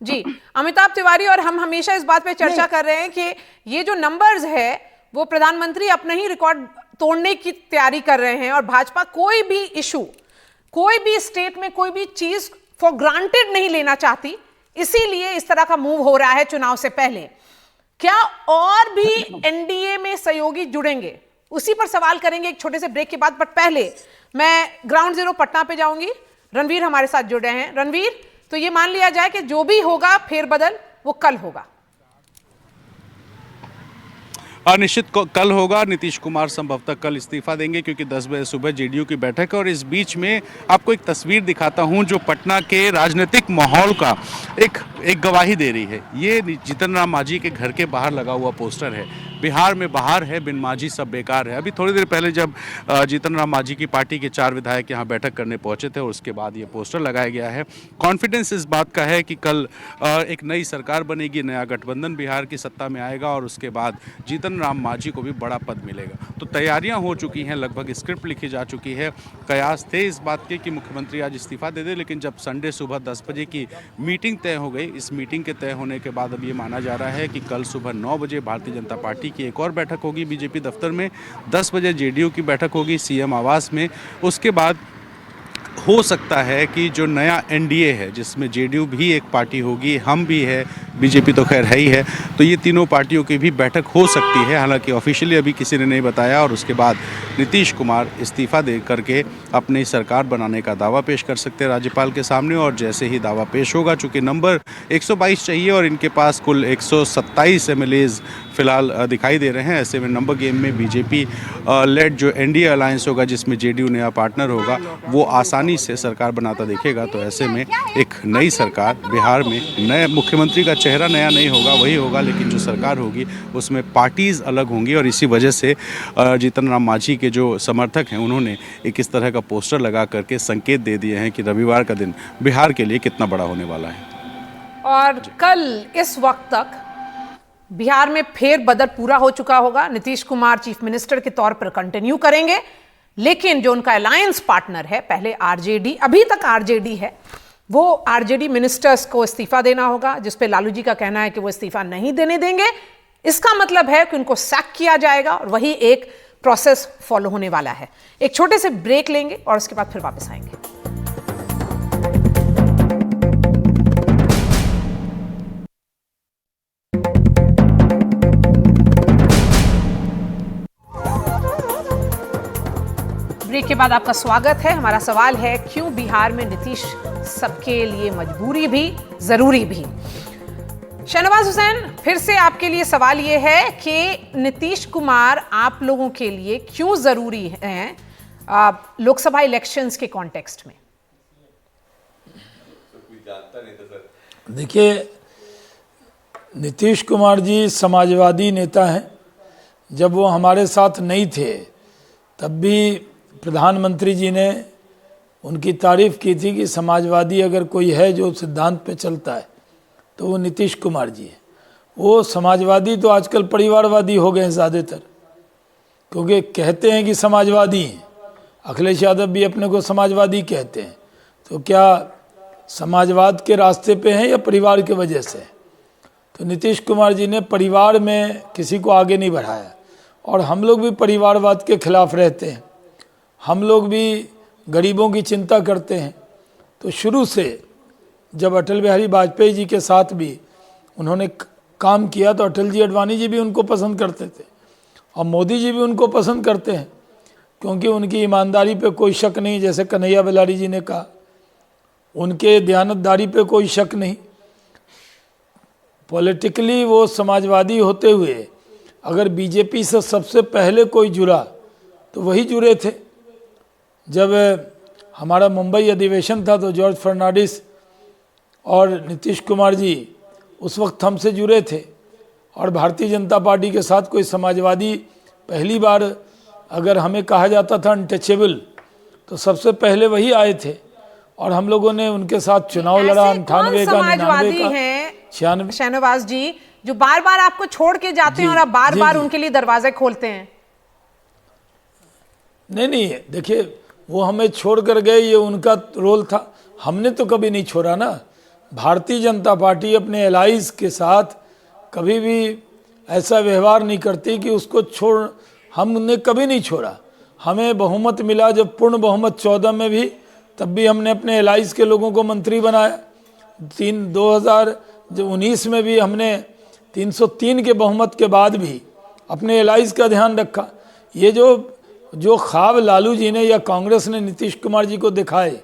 जी अमिताभ तिवारी और हम हमेशा इस बात पे चर्चा कर रहे हैं कि ये जो नंबर्स है वो प्रधानमंत्री अपने ही रिकॉर्ड तोड़ने की तैयारी कर रहे हैं, और भाजपा कोई भी इशू, कोई भी स्टेट में कोई भी चीज फॉर ग्रांटेड नहीं लेना चाहती, इसीलिए इस तरह का मूव हो रहा है चुनाव से पहले। क्या और भी एनडीए में सहयोगी जुड़ेंगे, उसी पर सवाल करेंगे एक छोटे से ब्रेक के बाद। बट पहले मैं ग्राउंड जीरो पटना पे जाऊंगी, रणवीर हमारे साथ जुड़ रहे हैं। रणवीर, तो ये मान लिया जाए कि जो भी होगा फेरबदल वो कल होगा? निश्चित कल होगा। नीतीश कुमार संभवतः कल इस्तीफा देंगे, क्योंकि 10 बजे सुबह जेडीयू की बैठक है। और इस बीच में आपको एक तस्वीर दिखाता हूं जो पटना के राजनीतिक माहौल का एक गवाही दे रही है। ये जीतन राम मांझी के घर के बाहर लगा हुआ पोस्टर है। बिहार में बाहर है, बिन मांझी सब बेकार है। अभी थोड़ी देर पहले जब जीतन राम मांझी की पार्टी के 4 विधायक यहाँ बैठक करने पहुंचे थे, और उसके बाद ये पोस्टर लगाया गया है। कॉन्फिडेंस इस बात का है कि कल एक नई सरकार बनेगी, नया गठबंधन बिहार की सत्ता में आएगा, और उसके बाद जीतन राम मांझी को भी बड़ा पद मिलेगा। तो तैयारियां हो चुकी हैं, लगभग स्क्रिप्ट लिखी जा चुकी है। कयास थे इस बात के कि मुख्यमंत्री आज इस्तीफा दे दे, लेकिन जब संडे सुबह 10 बजे की मीटिंग तय हो गई, इस मीटिंग के तय होने के बाद अब ये माना जा रहा है कि कल सुबह 9 बजे भारतीय जनता पार्टी की एक और बैठक होगी बीजेपी दफ्तर में, 10 बजे जेडीयू की बैठक होगी सीएम आवास में। उसके बाद हो सकता है कि जो नया एनडीए है, जिसमें जेडीयू भी एक पार्टी होगी, हम भी है, बीजेपी तो खैर है ही है, तो ये तीनों पार्टियों की भी बैठक हो सकती है। हालांकि ऑफिशियली अभी किसी ने नहीं बताया। और उसके बाद नीतीश कुमार इस्तीफा दे करके अपनी सरकार बनाने का दावा पेश कर सकते हैं राज्यपाल के सामने। और जैसे ही दावा पेश होगा, चूँकि नंबर 122 चाहिए और इनके पास कुल 127 एमएलएज फिलहाल दिखाई दे रहे हैं, ऐसे में नंबर गेम में बीजेपी लेड जो एनडीए अलायंस होगा, जिसमें जेडीयू नया पार्टनर होगा, वो आसानी से सरकार बनाता दिखेगा। तो ऐसे में एक नई सरकार बिहार में, नए मुख्यमंत्री का चेहरा नया नहीं होगा, वही होगा, लेकिन जो सरकार होगी उसमें पार्टीज अलग होंगी। और इसी वजह से जीतन राम मांझी के जो समर्थक हैं, उन्होंने एक इस तरह का पोस्टर लगा करके संकेत दे दिए हैं कि रविवार का दिन बिहार के लिए कितना बड़ा होने वाला है। और कल इस वक्त तक बिहार में फेर बदल पूरा हो चुका होगा। नीतीश कुमार चीफ मिनिस्टर के तौर पर कंटिन्यू करेंगे, लेकिन जो उनका अलायंस पार्टनर है, पहले आरजेडी, अभी तक आरजेडी है, वो आरजेडी मिनिस्टर्स को इस्तीफा देना होगा, जिस पे लालू जी का कहना है कि वो इस्तीफा नहीं देने देंगे। इसका मतलब है कि उनको सैक किया जाएगा, और वही एक प्रोसेस फॉलो होने वाला है। एक छोटे से ब्रेक लेंगे और उसके बाद फिर वापस आएंगे। ब्रेक के बाद आपका स्वागत है। हमारा सवाल है, क्यों बिहार में नीतीश सबके लिए मजबूरी भी जरूरी भी? शाहनवाज हुसैन, फिर से आपके लिए सवाल यह है कि नीतीश कुमार आप लोगों के लिए क्यों जरूरी हैं लोकसभा इलेक्शंस के कॉन्टेक्स्ट में? देखिए, नीतीश कुमार जी समाजवादी नेता हैं। जब वो हमारे साथ नहीं थे, तब भी प्रधानमंत्री जी ने उनकी तारीफ की थी कि समाजवादी अगर कोई है जो सिद्धांत पे चलता है तो वो नीतीश कुमार जी है। वो समाजवादी तो आजकल परिवारवादी हो गए हैं ज़्यादातर, क्योंकि कहते हैं कि समाजवादी हैं। अखिलेश यादव भी अपने को समाजवादी कहते हैं। तो क्या समाजवाद के रास्ते पे हैं या परिवार के वजह से। तो नीतीश कुमार जी ने परिवार में किसी को आगे नहीं बढ़ाया, और हम लोग भी परिवारवाद के खिलाफ रहते हैं, हम लोग भी गरीबों की चिंता करते हैं। तो शुरू से जब अटल बिहारी वाजपेयी जी के साथ भी उन्होंने काम किया तो अटल जी अडवाणी जी भी उनको पसंद करते थे, और मोदी जी भी उनको पसंद करते हैं, क्योंकि उनकी ईमानदारी पे कोई शक नहीं, जैसे कन्हैया बेलारी जी ने कहा, उनके दयानतदारी पे कोई शक नहीं। पॉलिटिकली वो समाजवादी होते हुए अगर बीजेपी से सबसे पहले कोई जुड़ा तो वही जुड़े थे। जब हमारा मुंबई अधिवेशन था तो जॉर्ज फर्नांडिस और नीतीश कुमार जी उस वक्त हमसे जुड़े थे, और भारतीय जनता पार्टी के साथ कोई समाजवादी पहली बार अगर हमें कहा जाता था अनटचेबल तो सबसे पहले वही आए थे, और हम लोगों ने उनके साथ चुनाव लड़ा 98 का, 99 का, 96। शाहनवाज जी जो बार बार आपको छोड़ के जाते हैं और आप बार बार उनके लिए दरवाजे खोलते हैं। नहीं, देखिए वो हमें छोड़ कर गए, ये उनका रोल था, हमने तो कभी नहीं छोड़ा ना। भारतीय जनता पार्टी अपने एलाइज के साथ कभी भी ऐसा व्यवहार नहीं करती कि उसको छोड़, हमने कभी नहीं छोड़ा। हमें बहुमत मिला, जब पूर्ण बहुमत 14 में भी, तब भी हमने अपने एलाइज के लोगों को मंत्री बनाया। 2019 में भी हमने 303 के बहुमत के बाद भी अपने एलाइज का ध्यान रखा। ये जो ख्वाब लालू जी ने या कांग्रेस ने नीतीश कुमार जी को दिखाए,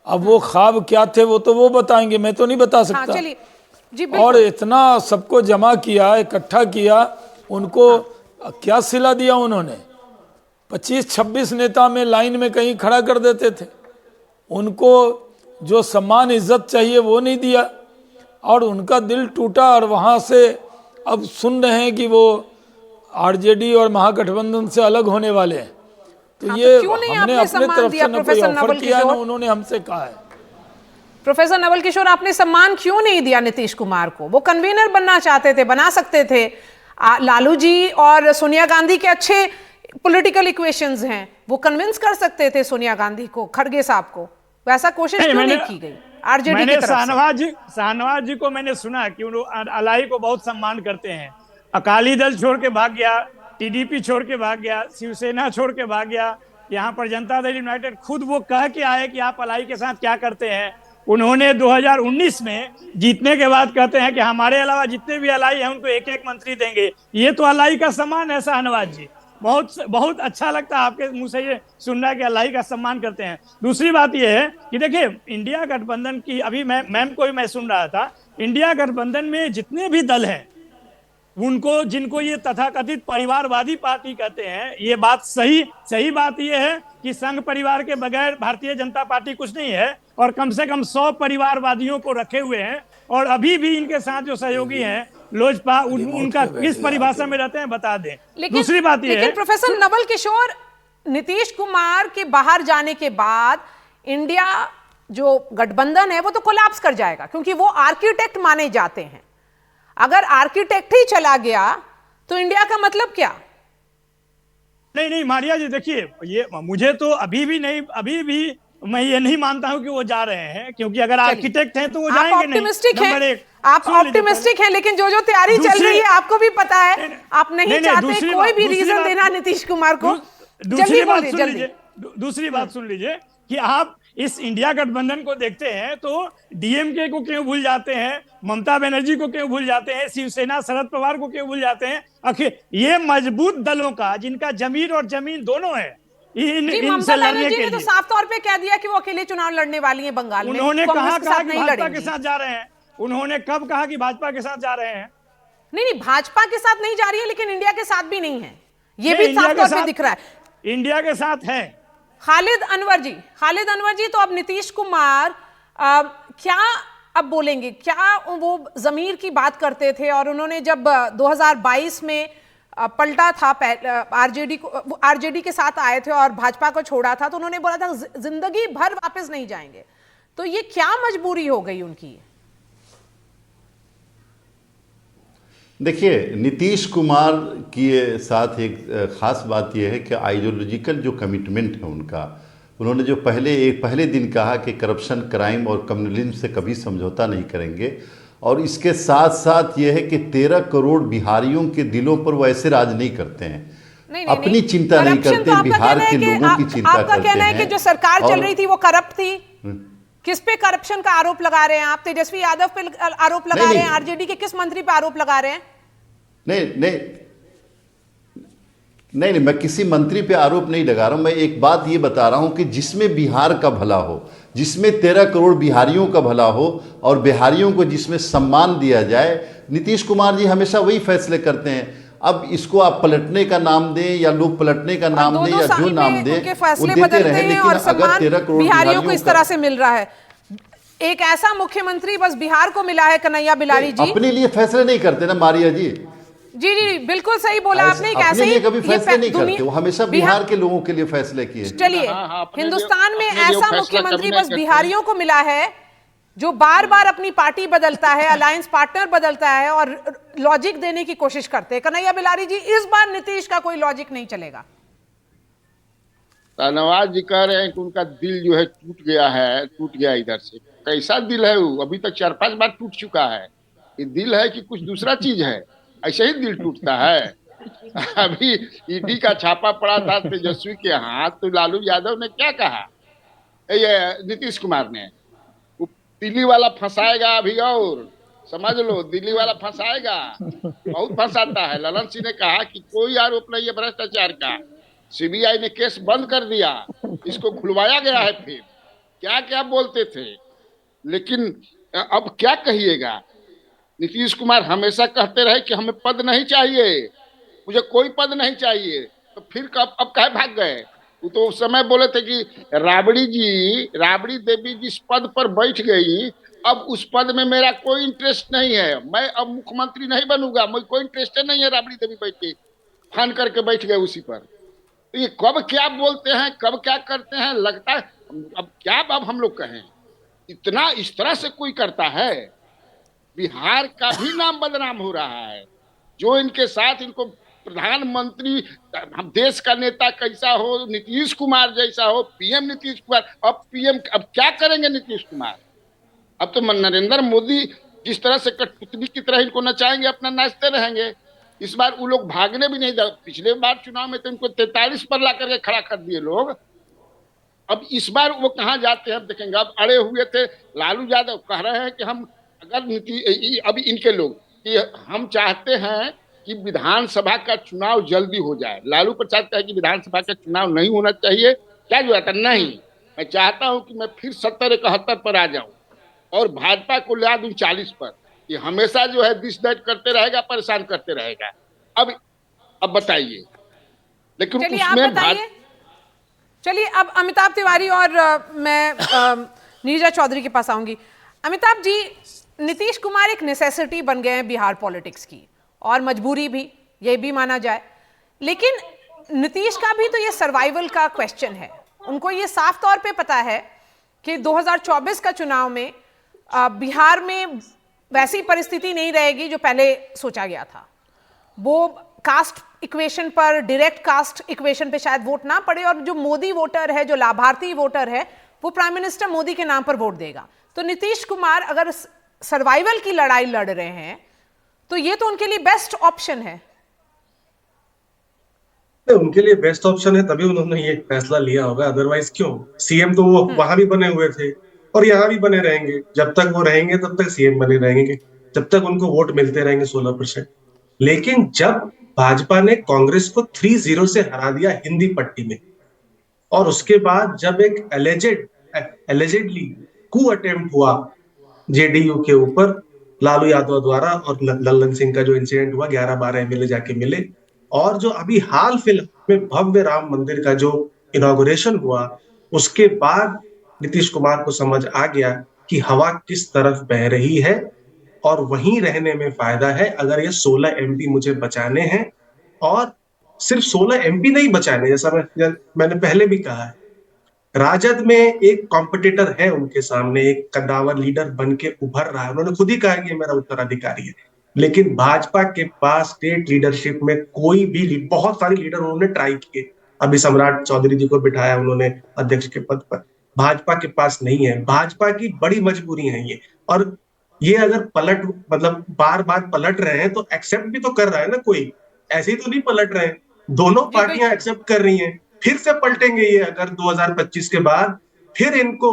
अब वो ख्वाब क्या थे वो तो वो बताएंगे, मैं तो नहीं बता सकता। चलिए जी, और इतना सबको जमा किया, इकट्ठा किया, उनको क्या सिला दिया उन्होंने? 25-26 नेता में लाइन में कहीं खड़ा कर देते थे, उनको जो सम्मान इज्जत चाहिए वो नहीं दिया, और उनका दिल टूटा। और वहाँ से अब सुन रहे हैं कि वो आरजेडी और महागठबंधन से अलग होने वाले हैं। तो ये हमने अपने तरफ से न कोई ऑफर किया, न उन्होंने हमसे कहा है। प्रोफेसर नवल किशोर, आपने सम्मान क्यों नहीं दिया नीतीश कुमार को? वो कन्वीनर बनना चाहते थे, बना सकते थे। लालू जी और सोनिया गांधी के अच्छे पॉलिटिकल इक्वेशंस हैं, वो कन्विंस कर सकते थे सोनिया गांधी को, खड़गे साहब को। वैसा कोशिश क्यों नहीं की गई आरजेडी की तरफ से? शाहनवाज जी को मैंने सुना कि उन्होंने अलाई को बहुत सम्मान करते हैं। अकाली दल छोड़ के भाग गया, टीडीपी छोड़ के भाग गया, शिवसेना छोड़ के भाग गया, यहाँ पर जनता दल यूनाइटेड खुद वो कह के आए कि आप अलाई के साथ क्या करते हैं। उन्होंने 2019 में जीतने के बाद कहते हैं कि हमारे अलावा जितने भी अलाई हैं उनको एक एक मंत्री देंगे। ये तो अलाई का सम्मान है शाहनवाज जी। बहुत बहुत अच्छा लगता है आपके मुंह से ये सुनना कि अलाई का सम्मान करते हैं। दूसरी बात ये है कि देखिए, इंडिया गठबंधन की, अभी मैम को भी मैं सुन रहा था, इंडिया गठबंधन में जितने भी दल हैं उनको, जिनको ये तथाकथित परिवारवादी पार्टी कहते हैं, ये बात सही बात ये है कि संघ परिवार के बगैर भारतीय जनता पार्टी कुछ नहीं है, और कम से कम 100 परिवारवादियों को रखे हुए हैं, और अभी भी इनके साथ जो सहयोगी हैं लोजपा, उनका किस परिभाषा में रहते हैं बता दें। दूसरी बात ये है, प्रोफेसर नवल किशोर, नीतीश कुमार के बाहर जाने के बाद इंडिया जो गठबंधन है वो तो कोलैप्स कर जाएगा, क्योंकि वो आर्किटेक्ट माने जाते हैं। अगर आर्किटेक्ट ही चला गया तो इंडिया का मतलब क्या? नहीं मारिया जी, देखिए, ये मुझे तो अभी भी मैं ये नहीं मानता हूं कि वो जा रहे हैं, क्योंकि अगर आर्किटेक्ट हैं तो वो जाएंगे नहीं। आप ऑप्टिमिस्टिक हैं, लेकिन जो तैयारी चल रही है आपको भी पता है, आप नहीं चाहते कोई भी रीजन देना नीतीश कुमार को। दूसरी बात सुन लीजिए कि आप इस इंडिया गठबंधन को देखते हैं तो डीएमके को क्यों भूल जाते हैं, ममता बनर्जी को क्यों भूल जाते हैं, शिवसेना शरद पवार को क्यों भूल जाते हैं? आखिर ये मजबूत दलों का, जिनका जमीर और जमीन दोनों है, ममता बनर्जी ने तो साफ तौर पे कह दिया कि वो अकेले चुनाव लड़ने वाली हैं बंगाल में। उन्होंने कहा कि भाजपा के साथ जा रहे हैं। उन्होंने कब कहा कि भाजपा के साथ जा रहे हैं? नहीं, भाजपा के साथ नहीं जा रही है, लेकिन इंडिया के साथ भी नहीं है, ये भी साफ तौर पे दिख रहा है। इंडिया के साथ है। खालिद अनवर जी, तो अब नीतीश कुमार क्या अब बोलेंगे? क्या वो जमीर की बात करते थे, और उन्होंने जब 2022 में पलटा था, आरजेडी के साथ आए थे और भाजपा को छोड़ा था, तो उन्होंने बोला था जिंदगी भर वापस नहीं जाएंगे। तो ये क्या मजबूरी हो गई उनकी? देखिए, नीतीश कुमार के साथ एक ख़ास बात यह है कि आइडियोलॉजिकल जो कमिटमेंट है उनका, उन्होंने जो पहले दिन कहा कि करप्शन, क्राइम और कम्युनलिज्म से कभी समझौता नहीं करेंगे, और इसके साथ साथ ये है कि 13 करोड़ बिहारियों के दिलों पर वो ऐसे राज नहीं करते हैं, अपनी चिंता नहीं करते, बिहार के लोगों की चिंता करते हैं। आपका कहना है कि जो सरकार चल रही थी वो करप्ट थी? किस पे करप्शन का आरोप लगा रहे हैं आप? तेजस्वी यादव पे आरोप लगा रहे हैं? आरजेडी के किस मंत्री पे आरोप लगा रहे हैं? नहीं, मैं किसी मंत्री पे आरोप नहीं लगा रहा हूं। मैं एक बात ये बता रहा हूं कि जिसमें बिहार का भला हो, जिसमें 13 करोड़ बिहारियों का भला हो और बिहारियों को जिसमें सम्मान दिया जाए, नीतीश कुमार जी हमेशा वही फैसले करते हैं। अब इसको आप पलटने का नाम दें या लोग पलटने का नाम दें या जो नाम दें, उनके फैसले वो देते बदलते रहे, हैं लेकिन और अगर सम्मान 13 करोड़ बिहारियों को इस तरह से मिल रहा है। एक ऐसा मुख्यमंत्री बस बिहार को मिला है, कन्हैया बिलारी जी। अपने लिए फैसले नहीं करते ना मारिया जी। जी बिल्कुल सही बोला आपने। अपने लिए कभी फैसले नहीं करते, वो हमेशा बिहार के लोगों के लिए फैसले किए। चलिए, हिंदुस्तान में ऐसा मुख्यमंत्री बस बिहारियों को मिला है जो बार बार अपनी पार्टी बदलता है, अलायंस पार्टनर बदलता है और लॉजिक देने की कोशिश करते हैं। कन्हैया बिलारी जी, इस बार नीतीश का कोई लॉजिक नहीं चलेगा। नवाज जी कह रहे हैं कि उनका दिल जो है टूट गया इधर से। कैसा दिल है वो? अभी तक 4-5 बार टूट चुका है। ये दिल है कि कुछ दूसरा चीज है? ऐसे ही दिल टूटता है। अभी ईडी का छापा पड़ा था तेजस्वी के हाथ, तो लालू यादव ने क्या कहा, ये नीतीश कुमार ने, वो दिल्ली वाला फंसाएगा अभी, और समझ लो दिल्ली वाला फंसाएगा, बहुत फंसाता है। ललन सिंह ने कहा कि कोई आरोप नहीं है भ्रष्टाचार का, सीबीआई ने केस बंद कर दिया, इसको खुलवाया गया है। फिर क्या क्या बोलते थे, लेकिन अब क्या कहिएगा। नीतीश कुमार हमेशा कहते रहे कि हमें पद नहीं चाहिए, मुझे कोई पद नहीं चाहिए, तो फिर अब काहे भाग गए? वो तो उस समय बोले थे कि राबड़ी देवी जिस पद पर बैठ गई, अब उस पद में मेरा कोई इंटरेस्ट नहीं है, मैं अब मुख्यमंत्री नहीं बनूंगा, मुझे कोई इंटरेस्ट नहीं है। राबड़ी देवी बैठ के फान करके बैठ गए उसी पर। तो ये कब क्या बोलते हैं, कब क्या करते हैं, लगता है अब क्या अब हम लोग कहें, इतना इस तरह से कोई करता है? बिहार का भी नाम बदनाम हो रहा है। जो इनके साथ, इनको प्रधानमंत्री, हम देश का नेता कैसा हो, नीतीश कुमार जैसा हो, पीएम नीतीश कुमार, अब क्या करेंगे नीतीश कुमार? अब तो नरेंद्र मोदी जिस तरह से कठपुतली की तरह इनको नचाएंगे, अपना नाचते रहेंगे। इस बार वो लोग भागने भी नहीं दे। पिछले बार चुनाव में तो इनको 43 पर ला करके खड़ा कर दिए लोग। अब इस बार वो कहाँ जाते हैं, अब देखेंगे। अब अड़े हुए थे लालू यादव, कह रहे हैं कि हम अगर अभी इनके लोग कि हम चाहते हैं कि विधानसभा का चुनाव जल्दी हो जाए। लालू प्रसाद कहते हैं कि विधानसभा का चुनाव नहीं होना चाहिए। क्या जो आता नहीं, मैं चाहता हूं कि मैं फिर 70-71 पर आ जाऊं और भाजपा को ला दूं 40 पर। ये हमेशा जो है दिस दैट करते रहेगा, परेशान करते रहेगा। अब बताइए, लेकिन उसमें चलिए अब अमिताभ तिवारी और मैं नीरजा चौधरी के पास आऊंगी। अमिताभ जी, नीतीश कुमार एक नेसेसिटी बन गए हैं बिहार पॉलिटिक्स की, और मजबूरी भी, ये भी माना जाए। लेकिन नीतीश का भी तो ये सर्वाइवल का क्वेश्चन है। उनको ये साफ तौर पे पता है कि 2024 का चुनाव में बिहार में वैसी परिस्थिति नहीं रहेगी जो पहले सोचा गया था। वो कास्ट इक्वेशन पर, डायरेक्ट कास्ट इक्वेशन पे शायद वोट ना पड़े, और जो मोदी वोटर है, जो लाभार्थी वोटर है, वो प्राइम मिनिस्टर मोदी के नाम पर वोट देगा। तो नीतीश कुमार अगर सर्वाइवल की लड़ाई लड़ रहे हैं तो ये तो उनके लिए बेस्ट ऑप्शन है। उनके लिए बेस्ट ऑप्शन है, तभी उन्होंने ये फैसला लिया होगा। अदरवाइज क्यों? सीएम तो वो वहां भी बने हुए थे और यहाँ भी बने रहेंगे। जब तक वो रहेंगे तब तक सीएम बने रहेंगे, जब तक उनको वोट मिलते रहेंगे 16%। लेकिन जब भाजपा ने कांग्रेस को 3-0 से हरा दिया हिंदी पट्टी में, और उसके बाद जब एक एलिजेडली कू अटेम्प्ट हुआ जेडीयू के ऊपर लालू यादव द्वारा, और ललन सिंह का जो इंसिडेंट हुआ, 11-12 एमएलए जाके मिले, और जो अभी हाल फिलहाल में भव्य राम मंदिर का जो इनॉग्रेशन हुआ, उसके बाद नीतीश कुमार को समझ आ गया कि हवा किस तरफ बह रही है और वहीं रहने में फायदा है। अगर ये 16 एमपी मुझे बचाने हैं, और सिर्फ 16 एमपी नहीं बचाने, जैसा मैंने पहले भी कहा है, राजद में एक कॉम्पिटिटर है उनके सामने, एक कद्दावर लीडर बन के उभर रहा है। उन्होंने खुद ही कहा कि मेरा उत्तराधिकारी है। लेकिन भाजपा के पास स्टेट लीडरशिप में कोई भी बहुत सारे लीडर उन्होंने ट्राई किए, अभी सम्राट चौधरी जी को बिठाया उन्होंने अध्यक्ष के पद पर। भाजपा के पास नहीं है, भाजपा की बड़ी मजबूरी है ये। और ये अगर पलट मतलब बार बार पलट रहे हैं तो एक्सेप्ट भी तो कर रहा है ना कोई, ऐसे ही तो नहीं पलट रहे हैं। दोनों जी पार्टियां बिल्कुल। एक्सेप्ट कर रही हैं, फिर से पलटेंगे ये अगर 2025 के बाद, फिर इनको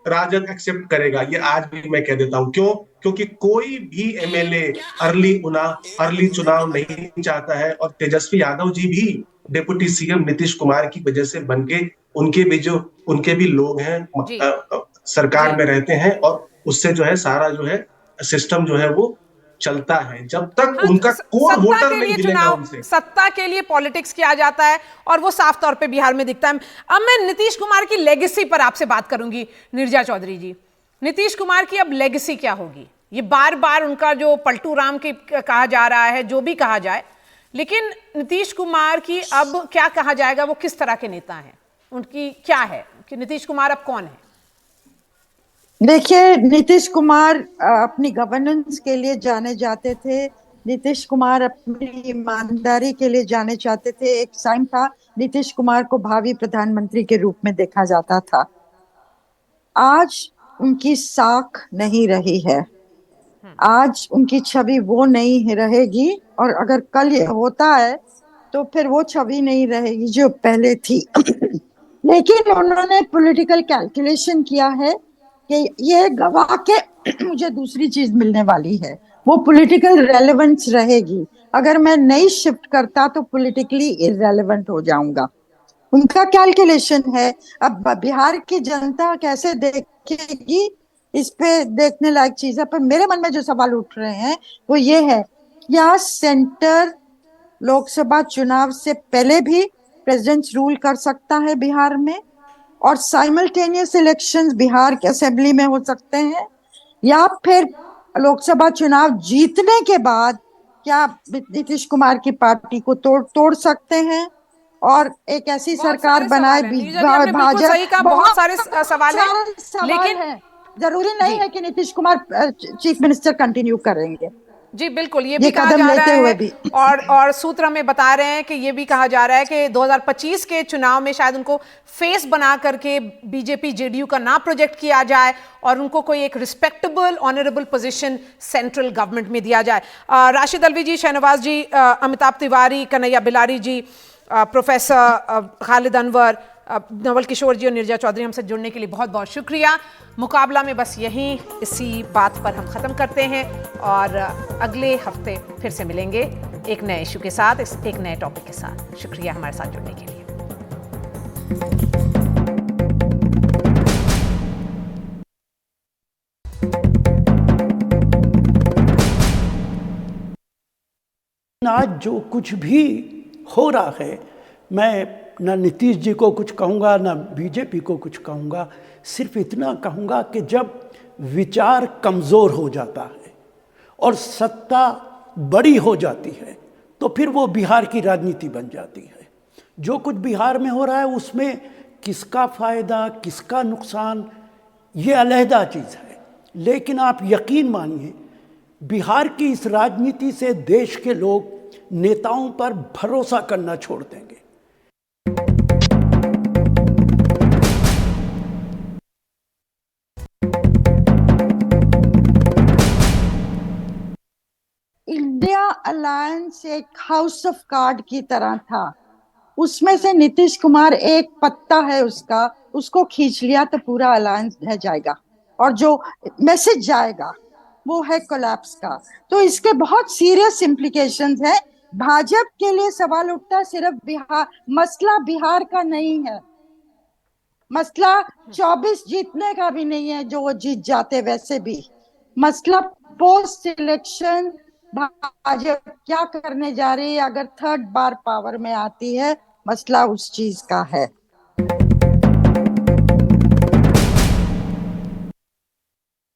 राजद एक्सेप्ट करेगा। ये आज भी मैं कह देता हूं। क्यों? क्योंकि कोई भी एमएलए अर्ली चुनाव नहीं चाहता है। और तेजस्वी यादव जी भी डिप्टी सीएम नीतीश कुमार की वजह से बन के, उनके भी लोग हैं, जी सरकार जी। में रहते हैं, और उससे जो है सारा जो है सिस्टम जो है वो चलता है। जब तक हाँ, उनका कोर सत्ता वोटर के नहीं लिए हिलेगा चुनाव, उनसे। सत्ता के लिए पॉलिटिक्स किया जाता है और वो साफ तौर पे बिहार में दिखता है। अब मैं नीतीश कुमार की लेगेसी पर आपसे बात करूंगी। नीरजा चौधरी जी, नीतीश कुमार की अब लेगेसी क्या होगी? ये बार बार उनका जो पलटू राम की कहा जा रहा है, जो भी कहा जाए, लेकिन नीतीश कुमार की अब क्या कहा जाएगा? वो किस तरह के नेता हैं? उनकी क्या है कि नीतीश कुमार अब कौन है? देखिए, नीतीश कुमार अपनी गवर्नेंस के लिए जाने जाते थे। नीतीश कुमार अपनी ईमानदारी के लिए जाने जाते थे। एक टाइम था नीतीश कुमार को भावी प्रधानमंत्री के रूप में देखा जाता था। आज उनकी साख नहीं रही है, आज उनकी छवि वो नहीं रहेगी। और अगर कल ये होता है तो फिर वो छवि नहीं रहेगी जो पहले थी। लेकिन उन्होंने पॉलिटिकल कैलकुलेशन किया है कि ये गवा के मुझे दूसरी चीज मिलने वाली है, वो पॉलिटिकल रेलेवेंस रहेगी। अगर मैं नहीं शिफ्ट करता तो पॉलिटिकली इररेलेवेंट हो जाऊंगा, उनका कैलकुलेशन है। अब बिहार की जनता कैसे देखेगी, इस पे देखने लायक चीज है। पर मेरे मन में जो सवाल उठ रहे हैं वो ये है, क्या सेंटर लोकसभा चुनाव से पहले भी प्रेसिडेंट रूल कर सकता है बिहार में, और साइमल्टेनियस इलेक्शंस बिहार के असेंबली में हो सकते हैं, या फिर लोकसभा चुनाव जीतने के बाद क्या नीतीश कुमार की पार्टी को तोड़ सकते हैं और एक ऐसी बहुत सरकार सारे बनाए सवाल हैं नीरजा जी, आपने बिल्कुल सही कहा। बहुत सारे सवाल हैं, सारे सवाल लेकिन हैं। जरूरी नहीं जी है कि Nitish Kumar chief minister continue करेंगे, जी बिल्कुल, ये भी ये कहा कदम जा लेते रहा हुए है। भी। और सूत्र हमें बता रहे हैं कि ये भी कहा जा रहा है कि 2025 के चुनाव में शायद उनको फेस बना करके बीजेपी जेडीयू का ना प्रोजेक्ट किया जाए और उनको कोई एक respectable honourable position central government में दिया जाए। राशिद अलवी जी, शहनवाज जी, अमिताभ तिवारी, कन्हैया बिलारी जी, प्रोफेसर खालिद अनवर, नवल किशोर जी और नीरजा चौधरी, हमसे जुड़ने के लिए बहुत बहुत शुक्रिया। मुकाबला में बस यहीं इसी बात पर हम ख़त्म करते हैं और अगले हफ्ते फिर से मिलेंगे एक नए इशू के साथ, एक नए टॉपिक के साथ। शुक्रिया हमारे साथ जुड़ने के लिए। आज जो कुछ भी हो रहा है, मैं ना नीतीश जी को कुछ कहूँगा ना बीजेपी को कुछ कहूँगा, सिर्फ इतना कहूँगा कि जब विचार कमज़ोर हो जाता है और सत्ता बड़ी हो जाती है तो फिर वो बिहार की राजनीति बन जाती है। जो कुछ बिहार में हो रहा है उसमें किसका फ़ायदा किसका नुकसान ये अलहदा चीज़ है, लेकिन आप यकीन मानिए बिहार की इस राजनीति से देश के लोग नेताओं पर भरोसा करना छोड़ देंगे। इंडिया अलायंस एक हाउस ऑफ कार्ड की तरह था, उसमें से नीतीश कुमार एक पत्ता है उसका, उसको खींच लिया तो पूरा अलायंस रह जाएगा और जो मैसेज जाएगा वो है कोलैप्स का। तो इसके बहुत सीरियस इम्प्लीकेशंस है। भाजपा के लिए सवाल उठता है, सिर्फ बिहार, मसला बिहार का नहीं है, मसला 24 जीतने का भी नहीं है जो वो जीत जाते, वैसे भी मसला पोस्ट इलेक्शन भाजपा क्या करने जा रही है अगर थर्ड बार पावर में आती है, मसला उस चीज का है।